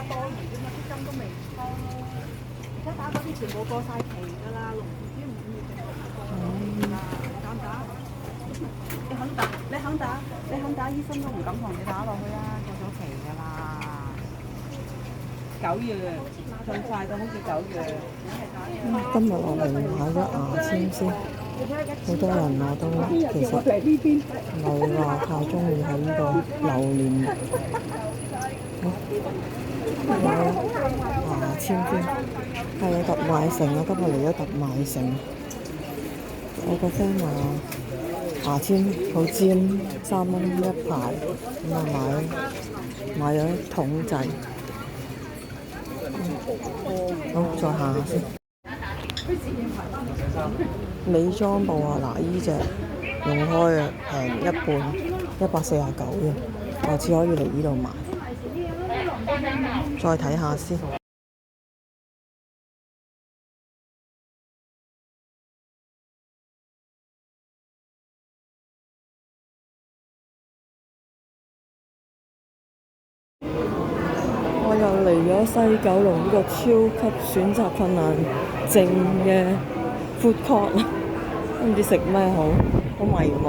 多餘啫嘛，啲針都未開咯。而家打嗰啲全部過晒期㗎啦，6月啲5月就過期啦，打唔打？你肯打？你肯打？你肯打？醫生都唔敢同你打落去啦，過咗期㗎啦。9月盡快到好似9月。今日我嚟買咗牙籤先，好多人我都其實唔係話太中意喺呢度榴蓮。買牙籤先，係特賣城啊！今日嚟咗特賣城，我個 friend 話牙籤好尖，3蚊一排，咁啊買咗一桶仔。好，再行下先。美妝部啊，嗱依隻用開啊，平一半，149嘅，下次可以嚟呢度買。再睇下先。我又嚟咗西九龍呢個超級選擇困難症嘅 food court， 都唔知食咩好，好迷茫。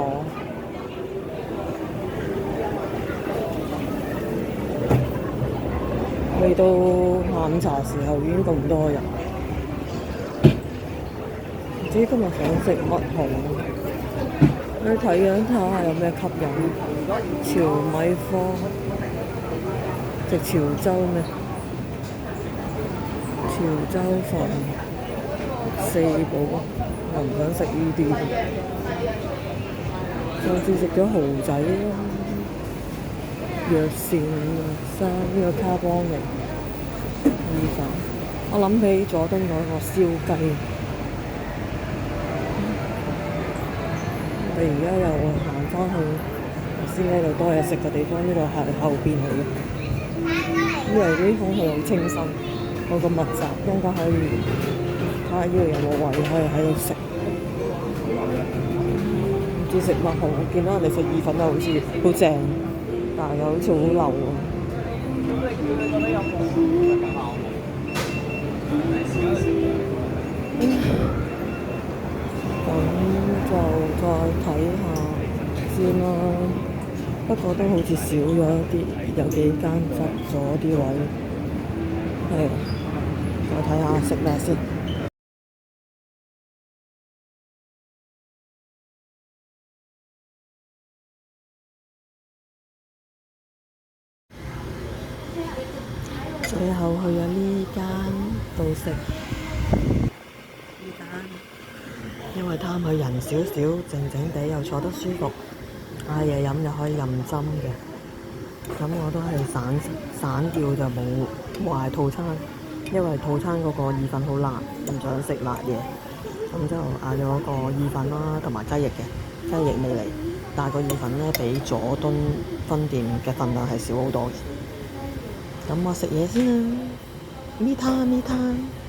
未到下午茶時候已經咁多人，唔知今日想食乜好。你睇樣睇下有咩吸引？潮米坊，食潮州咩？潮州飯4寶，我唔想食呢啲。上次食咗蠔仔咯，藥膳生呢個卡邦尼意粉，我諗起佐敦嗰個燒雞。我哋而家又行翻去頭先嗰度多嘢食嘅地方，呢度係後邊嚟嘅。因為啲空氣好清新，好咁密集，應該可以睇下呢度有冇位可以喺度食。唔知食乜好，見到人哋食意粉又好似好正，但係又好似好流喎。咁就再睇下先啦。不過都好似少咗一啲，有幾間執咗啲位。係，再睇下食咩先。最後去咗呢間度食，呢間因為貪佢人少少，靜靜地又坐得舒服，嗌嘢飲又可以任斟嘅。咁我都係散叫就冇話套餐，因為套餐嗰個意粉好辣，唔想食辣嘢，咁就嗌咗個意粉啦，同埋雞翼嘅，雞翼未嚟，但係個意粉咧比佐敦分店嘅份量係少好多嘅。咁我食嘢先啦，me time me time。